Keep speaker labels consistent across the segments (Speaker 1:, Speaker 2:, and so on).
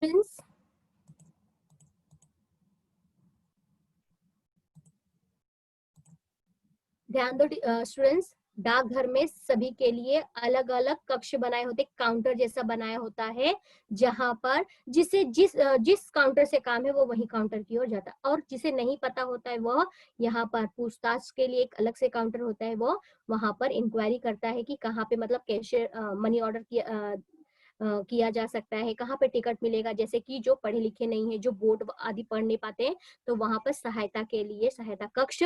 Speaker 1: Students, ध्यान दो students. डाकघर में सभी के लिए अलग अलग कक्ष बनाए होते, काउंटर जैसा बनाया होता है, जहां पर जिसे जिस काउंटर से काम है वो वही काउंटर की ओर जाता है, और जिसे नहीं पता होता है वह यहाँ पर पूछताछ के लिए एक अलग से काउंटर होता है, वो वहां पर इंक्वायरी करता है कि कहाँ पे मतलब कैशियर मनी ऑर्डर किया जा सकता है, कहाँ पे टिकट मिलेगा। जैसे कि जो पढ़े लिखे नहीं है, जो बोर्ड आदि पढ़ नहीं पाते हैं, तो वहां पर सहायता के लिए सहायता कक्ष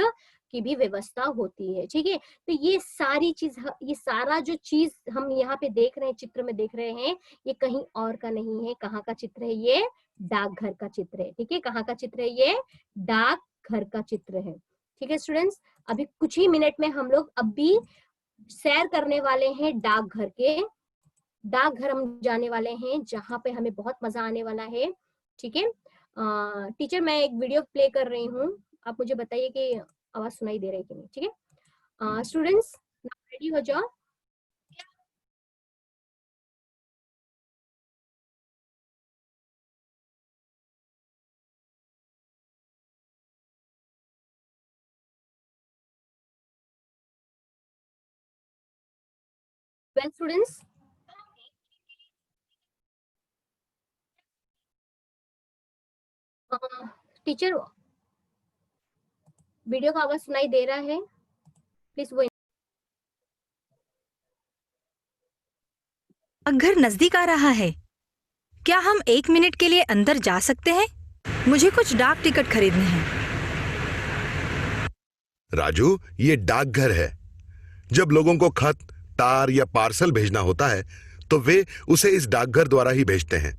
Speaker 1: की भी व्यवस्था होती है। ठीक है, तो ये सारी चीज, ये सारा जो चीज हम यहाँ पे देख रहे हैं, चित्र में देख रहे हैं, ये कहीं और का नहीं है। कहाँ का चित्र है? ये डाकघर का चित्र है। ठीक है, कहाँ का चित्र है? ये डाकघर का चित्र है। ठीक है स्टूडेंट्स, अभी कुछ ही मिनट में हम लोग अभी सैर करने वाले हैं डाकघर के। डाकघर हम जाने वाले हैं, जहां पे हमें बहुत मजा आने वाला है। ठीक है टीचर, मैं एक वीडियो प्ले कर रही हूँ, आप मुझे बताइए कि आवाज सुनाई दे रही है कि नहीं। ठीक है स्टूडेंट्स, रेडी हो जाओ। वेल स्टूडेंट्स, टीचर वीडियो का आवाज सुनाई दे रहा है? प्लीज वो।
Speaker 2: घर नजदीक आ रहा है, क्या हम 1 मिनट के लिए अंदर जा सकते हैं? मुझे कुछ डाक टिकट खरीदने हैं।
Speaker 3: राजू, ये डाकघर है। जब लोगों को खत, तार या पार्सल भेजना होता है तो वे उसे इस डाकघर द्वारा ही भेजते हैं।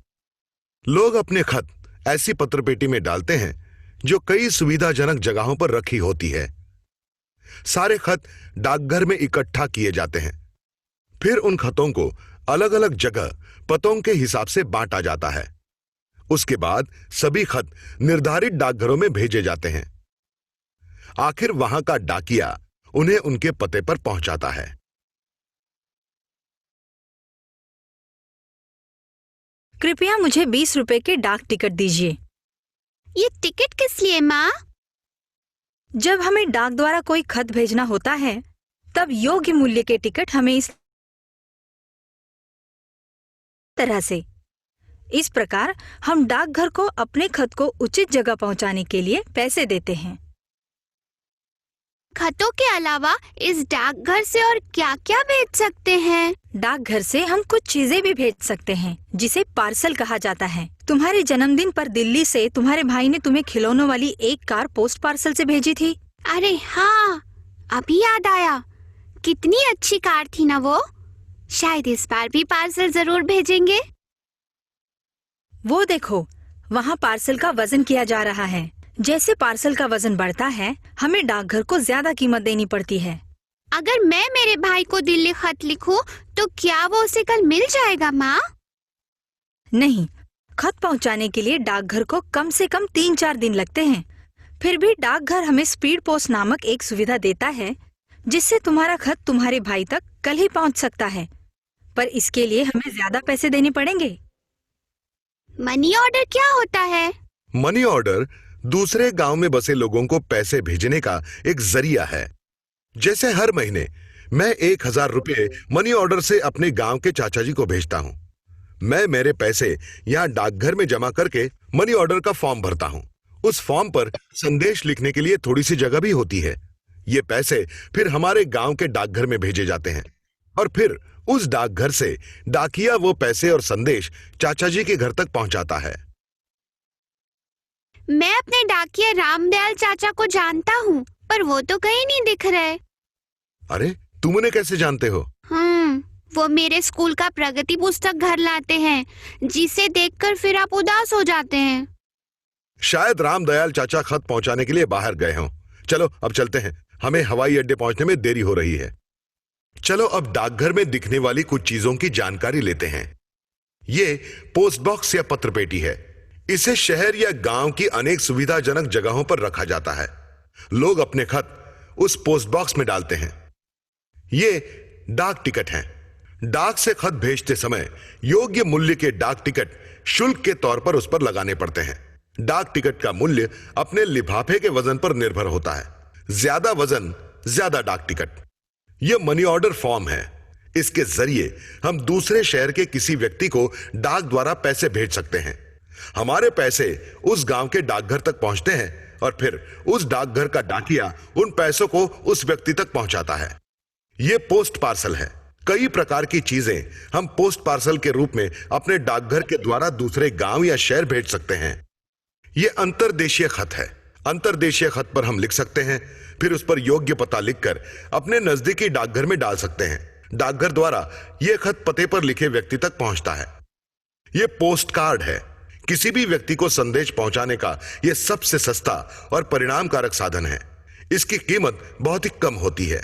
Speaker 3: लोग अपने खत ऐसी पत्रपेटी में डालते हैं जो कई सुविधाजनक जगहों पर रखी होती है। सारे खत डाकघर में इकट्ठा किए जाते हैं। फिर उन खतों को अलग अलग जगह पतों के हिसाब से बांटा जाता है। उसके बाद सभी खत निर्धारित डाकघरों में भेजे जाते हैं। आखिर वहां का डाकिया उन्हें उनके पते पर पहुंचाता है।
Speaker 2: कृपया मुझे 20 रुपए के डाक टिकट दीजिए।
Speaker 4: ये टिकट किस लिए माँ?
Speaker 2: जब हमें डाक द्वारा कोई खत भेजना होता है, तब योग्य मूल्य के टिकट हमें इस तरह से। इस प्रकार हम डाकघर को अपने खत को उचित जगह पहुंचाने के लिए पैसे देते हैं।
Speaker 4: खतों के अलावा इस डाकघर से और क्या क्या भेज सकते हैं?
Speaker 2: डाकघर से हम कुछ चीजें भी भेज सकते हैं, जिसे पार्सल कहा जाता है। तुम्हारे जन्मदिन पर दिल्ली से तुम्हारे भाई ने तुम्हें खिलौनों वाली एक कार पोस्ट पार्सल से भेजी थी।
Speaker 4: अरे हाँ, अभी याद आया। कितनी अच्छी कार थी ना वो। शायद इस बार भी पार्सल जरूर भेजेंगे।
Speaker 2: वो देखो, वहाँ पार्सल का वजन किया जा रहा है। जैसे पार्सल का वजन बढ़ता है, हमें डाकघर को ज्यादा कीमत देनी पड़ती है।
Speaker 4: अगर मैं मेरे भाई को दिल्ली खत लिखूं, तो क्या वो उसे कल मिल जाएगा माँ?
Speaker 2: नहीं, खत पहुँचाने के लिए डाकघर को कम से कम 3-4 दिन लगते हैं। फिर भी डाकघर हमें स्पीड पोस्ट नामक एक सुविधा देता है, जिससे तुम्हारा खत तुम्हारे भाई तक कल ही पहुँच सकता है। पर इसके लिए हमें ज्यादा पैसे देने पड़ेंगे।
Speaker 4: मनी ऑर्डर क्या होता है?
Speaker 3: मनी ऑर्डर दूसरे गांव में बसे लोगों को पैसे भेजने का एक जरिया है। जैसे हर महीने मैं 1000 रुपये मनी ऑर्डर से अपने गांव के चाचा जी को भेजता हूं। मैं मेरे पैसे यहां डाकघर में जमा करके मनी ऑर्डर का फॉर्म भरता हूं। उस फॉर्म पर संदेश लिखने के लिए थोड़ी सी जगह भी होती है। ये पैसे फिर हमारे गांव के डाकघर में भेजे जाते हैं, और फिर उस डाकघर से डाकिया वो पैसे और संदेश चाचा जी के घर तक पहुंचाता है।
Speaker 4: मैं अपने डाकिया रामदयाल चाचा को जानता हूँ, पर वो तो कहीं नहीं दिख रहे।
Speaker 3: अरे, तुम उन्हें कैसे जानते हो?
Speaker 4: वो मेरे स्कूल का प्रगति पुस्तक घर लाते हैं, जिसे देखकर फिर आप उदास हो जाते हैं।
Speaker 3: शायद रामदयाल चाचा खत पहुंचाने के लिए बाहर गए हों। चलो अब चलते हैं, हमें हवाई अड्डे पहुंचने में देरी हो रही है। चलो अब डाकघर में दिखने वाली कुछ चीजों की जानकारी लेते हैं। ये पोस्ट बॉक्स या पत्र पेटी है। इसे शहर या गांव की अनेक सुविधाजनक जगहों पर रखा जाता है। लोग अपने खत उस पोस्ट बॉक्स में डालते हैं। ये डाक टिकट हैं। डाक से खत भेजते समय योग्य मूल्य के डाक टिकट शुल्क के तौर पर उस पर लगाने पड़ते हैं। डाक टिकट का मूल्य अपने लिफाफे के वजन पर निर्भर होता है। ज्यादा वजन ज्यादा डाक टिकट। यह मनी ऑर्डर फॉर्म है। इसके जरिए हम दूसरे शहर के किसी व्यक्ति को डाक द्वारा पैसे भेज सकते हैं। हमारे पैसे उस गांव के डाकघर तक पहुंचते हैं और फिर उस डाकघर का डाकिया उन पैसों को उस व्यक्ति तक पहुंचाता है। यह पोस्ट पार्सल है। कई प्रकार की चीजें हम पोस्ट पार्सल के रूप में अपने डाकघर के द्वारा दूसरे गांव या शहर भेज सकते हैं। यह अंतर्देशीय खत है। अंतर्देशीय खत पर हम लिख सकते हैं, फिर उस पर योग्य पता लिखकर अपने नजदीकी डाकघर में डाल सकते हैं। डाकघर द्वारा यह खत पते पर लिखे व्यक्ति तक पहुंचता है। यह पोस्ट कार्ड है। किसी भी व्यक्ति को संदेश पहुंचाने का यह सबसे सस्ता और परिणामकारक साधन है। इसकी कीमत बहुत ही कम होती है।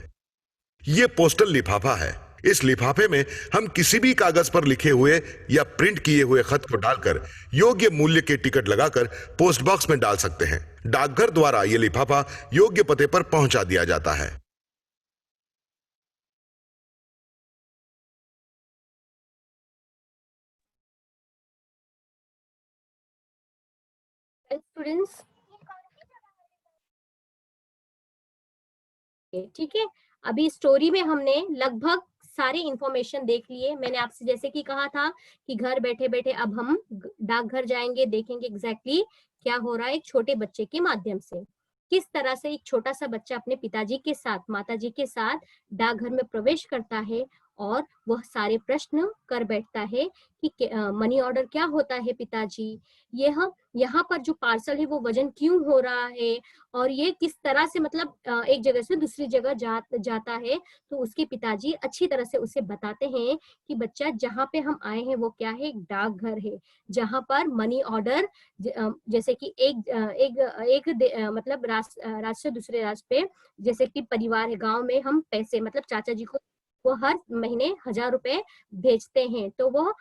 Speaker 3: यह पोस्टल लिफाफा है। इस लिफाफे में हम किसी भी कागज पर लिखे हुए या प्रिंट किए हुए खत को डालकर योग्य मूल्य के टिकट लगाकर पोस्ट बॉक्स में डाल सकते हैं। डाकघर द्वारा यह लिफाफा योग्य पते पर पहुंचा दिया जाता है।
Speaker 1: स्टूडेंट्स, ठीक है, अभी स्टोरी में हमने लगभग सारे इंफॉर्मेशन देख लिए। मैंने आपसे जैसे कि कहा था कि घर बैठे बैठे अब हम डाकघर जाएंगे, देखेंगे एग्जैक्टली क्या हो रहा है एक छोटे बच्चे के माध्यम से। किस तरह से एक छोटा सा बच्चा अपने पिताजी के साथ, माताजी के साथ डाकघर में प्रवेश करता है और वह सारे प्रश्न कर बैठता है कि मनी ऑर्डर क्या होता है पिताजी, यह यहाँ पर जो पार्सल है वो वजन क्यों हो रहा है, और ये किस तरह से मतलब एक जगह से दूसरी जगह जाता है। तो उसके पिताजी अच्छी तरह से उसे बताते हैं कि बच्चा जहाँ पे हम आए हैं वो क्या है, एक डाकघर है जहाँ पर मनी ऑर्डर जैसे कि मतलब राज्य से दूसरे राज्य पे, जैसे कि परिवार है, गांव में हम पैसे मतलब चाचा जी को वो हर महीने 1000 रुपए भेजते हैं, तो वो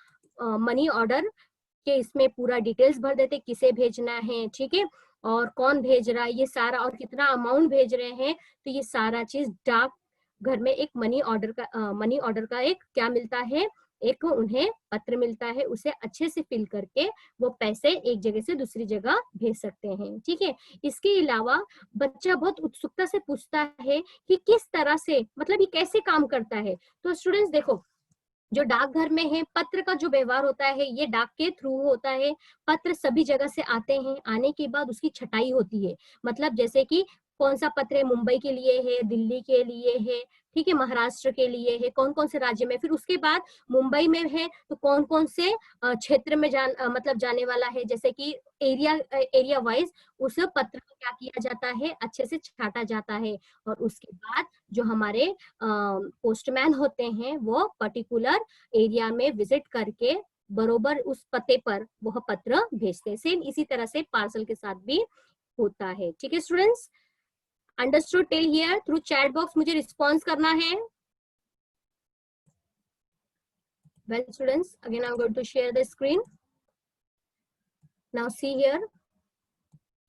Speaker 1: मनी ऑर्डर के इसमें पूरा डिटेल्स भर देते किसे भेजना है, ठीक है, और कौन भेज रहा है ये सारा, और कितना अमाउंट भेज रहे हैं। तो ये सारा चीज डाक घर में एक मनी ऑर्डर का एक क्या मिलता है, एक उन्हें पत्र मिलता है, उसे अच्छे से फिल करके वो पैसे एक जगह से दूसरी जगह भेज सकते हैं, ठीक है। इसके अलावा बच्चा बहुत उत्सुकता से पूछता है कि किस तरह से मतलब ये कैसे काम करता है। तो स्टूडेंट्स देखो, जो डाकघर में है पत्र का जो व्यवहार होता है ये डाक के थ्रू होता है। पत्र सभी जगह से आते हैं, आने के बाद उसकी छटाई होती है, मतलब जैसे कि कौन सा पत्र है, मुंबई के लिए है, दिल्ली के लिए है, ठीक है, महाराष्ट्र के लिए है, कौन कौन से राज्य में, फिर उसके बाद मुंबई में है तो कौन कौन से क्षेत्र में मतलब जाने वाला है, जैसे कि एरिया वाइज उस पत्र को क्या किया जाता है, अच्छे से छाटा जाता है, और उसके बाद जो हमारे पोस्टमैन होते हैं वो पर्टिकुलर एरिया में विजिट करके बरोबर उस पते पर वह पत्र भेजते हैं। सेम इसी तरह से पार्सल के साथ भी होता है, ठीक है students. Understood till here? Through chat box मुझे रिस्पॉन्स करना है। Well students, again I am going to share the screen. Now see here,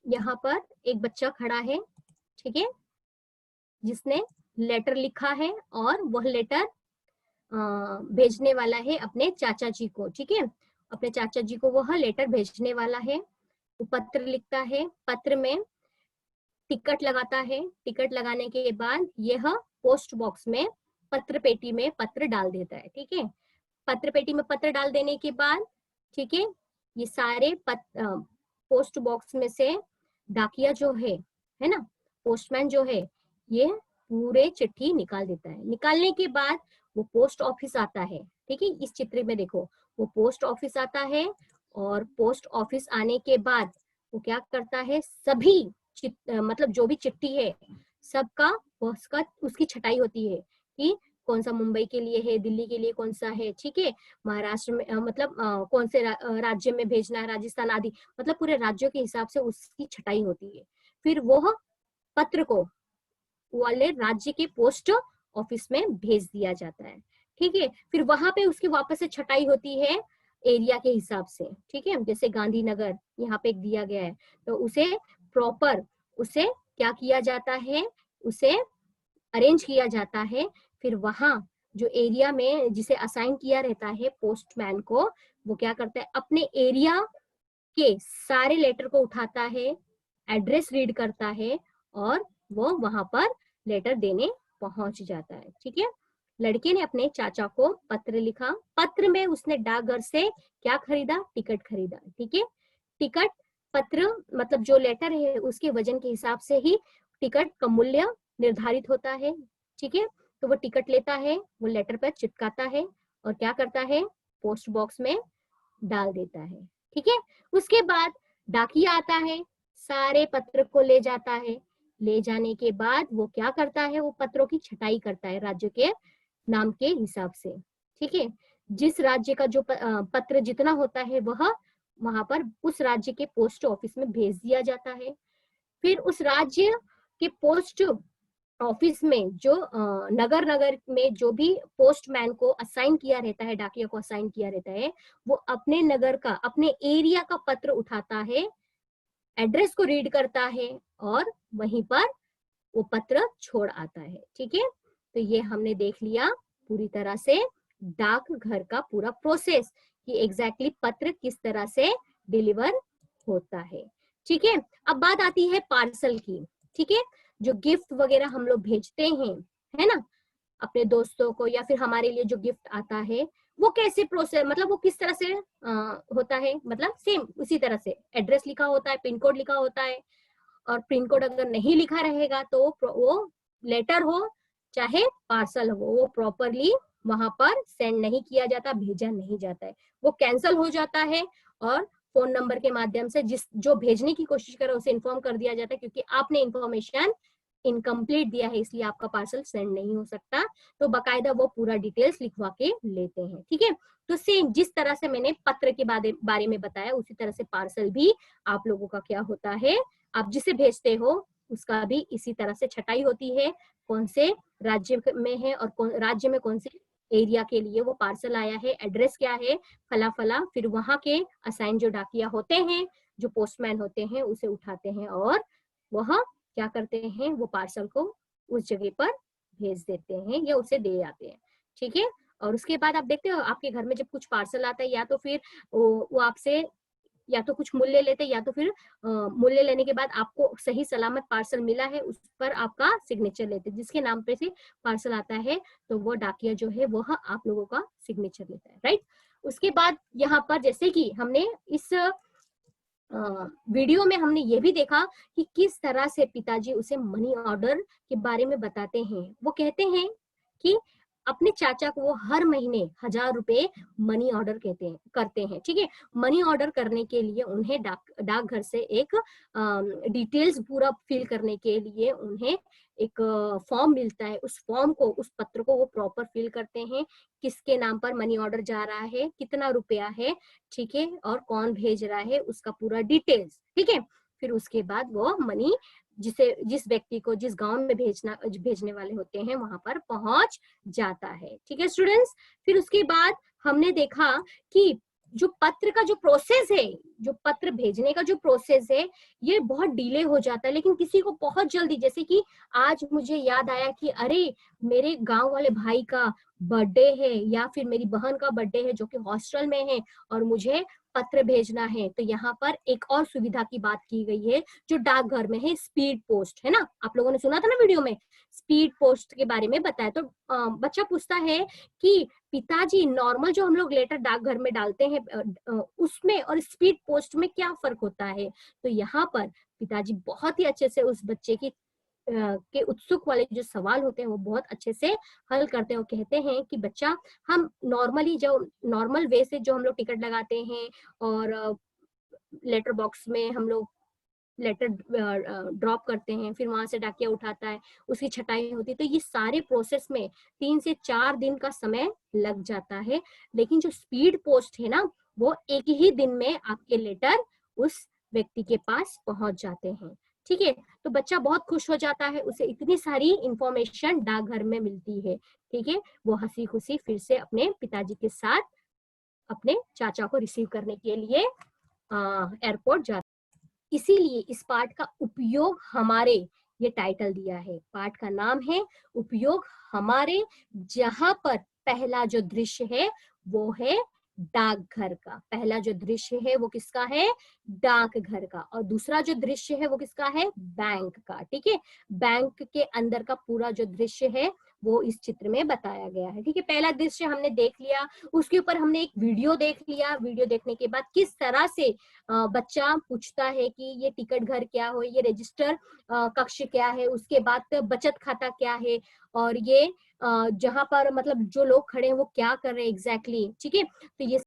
Speaker 1: यहाँ पर एक बच्चा खड़ा है, ठीक है, जिसने लेटर लिखा है और वह लेटर भेजने वाला है अपने चाचा जी को, ठीक है, अपने चाचा जी को वह लेटर भेजने वाला है। वो पत्र लिखता है, पत्र में टिकट लगाता है, टिकट लगाने के बाद यह पोस्ट बॉक्स में पत्र पेटी में पत्र डाल देता है, ठीक है। पत्र पेटी में पत्र डाल देने के बाद, ठीक है, ये सारे पोस्ट बॉक्स में से डाकिया जो है ना, पोस्टमैन जो है, ये पूरे चिट्ठी निकाल देता है। निकालने के बाद वो पोस्ट ऑफिस आता है, ठीक है, इस चित्र में देखो वो पोस्ट ऑफिस आता है, और पोस्ट ऑफिस आने के बाद वो क्या करता है, सभी मतलब जो भी चिट्ठी है सबका उसकी छटाई होती है कि कौन सा मुंबई के लिए है, दिल्ली के लिए कौन सा है, ठीक है, महाराष्ट्र में मतलब कौन से राज्य में भेजना है, राजस्थान आदि, मतलब पूरे राज्यों के हिसाब से उसकी छटाई होती है। फिर वह पत्र को वाले राज्य के पोस्ट ऑफिस में भेज दिया जाता है, ठीक है। फिर वहां पे उसकी वापस से छटाई होती है एरिया के हिसाब से, ठीक है, जैसे गांधीनगर यहाँ पे एक दिया गया है, तो उसे प्रॉपर उसे क्या किया जाता है, उसे अरेंज किया जाता है। फिर वहां जो एरिया में जिसे असाइन किया रहता है पोस्टमैन को, वो क्या करता है, अपने एरिया के सारे लेटर को उठाता है, एड्रेस रीड करता है और वो वहां पर लेटर देने पहुंच जाता है। ठीक है, लड़के ने अपने चाचा को पत्र लिखा, पत्र में उसने डाकघर से क्या खरीदा, टिकट खरीदा। ठीक है, टिकट पत्र मतलब जो लेटर है उसके वजन के हिसाब से ही टिकट का मूल्य निर्धारित होता है। ठीक है, तो वो टिकट लेता है, वो लेटर पर चिपकाता है और क्या करता है, पोस्ट बॉक्स में डाल देता है। ठीक है, उसके बाद डाकिया आता है, सारे पत्र को ले जाता है। ले जाने के बाद वो क्या करता है, वो पत्रों की छटाई करता है राज्य के नाम के हिसाब से। ठीक है, जिस राज्य का जो पत्र जितना होता है वह वहां पर उस राज्य के पोस्ट ऑफिस में भेज दिया जाता है। फिर उस राज्य के पोस्ट ऑफिस में जो नगर नगर में जो भी पोस्टमैन को असाइन किया रहता है, डाकिया को असाइन किया रहता है, वो अपने नगर का, अपने एरिया का पत्र उठाता है, एड्रेस को रीड करता है और वहीं पर वो पत्र छोड़ आता है। ठीक है, तो ये हमने देख लिया पूरी तरह से डाक घर का पूरा प्रोसेस कि एग्जैक्टली पत्र किस तरह से डिलीवर होता है। ठीक है, अब बात आती है पार्सल की। ठीक है, जो गिफ्ट वगैरह हम लोग भेजते हैं, है ना, अपने दोस्तों को या फिर हमारे लिए जो गिफ्ट आता है, वो कैसे प्रोसेस, मतलब वो किस तरह से होता है, मतलब सेम उसी तरह से एड्रेस लिखा होता है, पिन कोड लिखा होता है, और पिन कोड अगर नहीं लिखा रहेगा तो वो लेटर हो चाहे पार्सल हो, वो प्रॉपरली वहां पर सेंड नहीं किया जाता, भेजा नहीं जाता है, वो कैंसिल हो जाता है और फोन नंबर के माध्यम से जो भेजने की कोशिश करे उसे इन्फॉर्म कर दिया जाता है, क्योंकि आपने इन्फॉर्मेशन इनकम्प्लीट दिया है इसलिए आपका पार्सल सेंड नहीं हो सकता। तो बकायदा वो पूरा डिटेल्स लिखवा के लेते हैं। ठीक है, तो सेम जिस तरह से मैंने पत्र के बारे में बताया उसी तरह से पार्सल भी आप लोगों का क्या होता है, आप जिसे भेजते हो उसका भी इसी तरह से छटाई होती है, कौन से राज्य में है और राज्य में कौन से एरिया के लिए वो पार्सल आया है, एड्रेस क्या है, फला फला, फिर वहां के असाइन जो डाकिया होते हैं, जो पोस्टमैन होते हैं, उसे उठाते हैं और वह क्या करते हैं, वो पार्सल को उस जगह पर भेज देते हैं या उसे दे आते हैं। ठीक है, और उसके बाद आप देखते हो आपके घर में जब कुछ पार्सल आता है, या तो फिर वो आपसे या तो कुछ मूल्य लेते, या तो फिर मूल्य लेने के बाद आपको सही सलामत पार्सल मिला है उस पर आपका सिग्नेचर लेते, जिसके नाम पे से पार्सल आता है तो वो डाकिया जो है वह आप लोगों का सिग्नेचर लेता है। राइट, उसके बाद यहाँ पर जैसे कि हमने इस वीडियो में हमने ये भी देखा कि किस तरह से पिताजी उसे मनी ऑर्डर के बारे में बताते हैं। वो कहते हैं कि अपने चाचा को वो हर महीने 1000 रुपए मनी ऑर्डर करते हैं। ठीक है, मनी ऑर्डर करने के लिए उन्हें डाकघर से एक डिटेल्स पूरा फिल करने के लिए उन्हें एक फॉर्म मिलता है, उस फॉर्म को, उस पत्र को वो प्रॉपर फिल करते हैं, किसके नाम पर मनी ऑर्डर जा रहा है, कितना रुपया है, ठीक है, और कौन भेज रहा है, उसका पूरा डिटेल्स। ठीक है, फिर उसके बाद वो मनी जिस व्यक्ति को जिस गांव में भेजने वाले होते हैं वहां पर पहुंच जाता है। ठीक है स्टूडेंट्स, फिर उसके बाद हमने देखा कि जो पत्र का जो प्रोसेस है, जो पत्र भेजने का जो प्रोसेस है, ये बहुत डिले हो जाता है, लेकिन किसी को बहुत जल्दी, जैसे कि आज मुझे याद आया कि अरे मेरे गांव वाले भाई का बर्थडे है या फिर मेरी बहन का बर्थडे है जो कि हॉस्टल में है और मुझे पत्र भेजना है, तो यहाँ पर एक और सुविधा की बात की गई है जो डाकघर में है, स्पीड पोस्ट, है ना, आप लोगों ने सुना था ना वीडियो में, स्पीड पोस्ट के बारे में बताया। तो बच्चा पूछता है कि पिताजी नॉर्मल जो हम लोग लेटर डाकघर में डालते हैं उसमें और स्पीड पोस्ट में क्या फर्क होता है, तो यहाँ पर पिताजी बहुत ही अच्छे से उस बच्चे की के उत्सुक वाले जो सवाल होते हैं वो बहुत अच्छे से हल करते हैं। वो कहते हैं कि बच्चा, हम नॉर्मली जो नॉर्मल वे से जो हम लोग टिकट लगाते हैं और लेटर बॉक्स में हम लोग लेटर ड्रॉप करते हैं, फिर वहां से डाकिया उठाता है, उसकी छटाई होती है, तो ये सारे प्रोसेस में 3 से 4 दिन का समय लग जाता है। लेकिन जो स्पीड पोस्ट है ना, वो एक ही दिन में आपके लेटर उस व्यक्ति के पास पहुंच जाते हैं। ठीक है, तो बच्चा बहुत खुश हो जाता है, उसे इतनी सारी इंफॉर्मेशन डाकघर में मिलती है। ठीक है, वो हंसी खुशी फिर से अपने पिताजी के साथ अपने चाचा को रिसीव करने के लिए एयरपोर्ट जाता है। इसीलिए इस पाठ का उपयोग हमारे ये टाइटल दिया है। पाठ का नाम है उपयोग हमारे, जहां पर पहला जो दृश्य है वो है डाकघर का। पहला जो दृश्य है वो किसका है? डाकघर का। और दूसरा जो दृश्य है वो किसका है? बैंक का। ठीक है, बैंक के अंदर का पूरा जो दृश्य है वो इस चित्र में बताया गया है। ठीक है, पहला दृश्य हमने देख लिया, उसके ऊपर हमने एक वीडियो देख लिया। वीडियो देखने के बाद किस तरह से बच्चा पूछता है कि ये टिकट घर क्या हो, ये रजिस्टर कक्ष क्या है, उसके बाद बचत खाता क्या है, और ये जहां पर मतलब जो लोग खड़े हैं वो क्या कर रहे हैं एग्जैक्टली। ठीक है, तो ये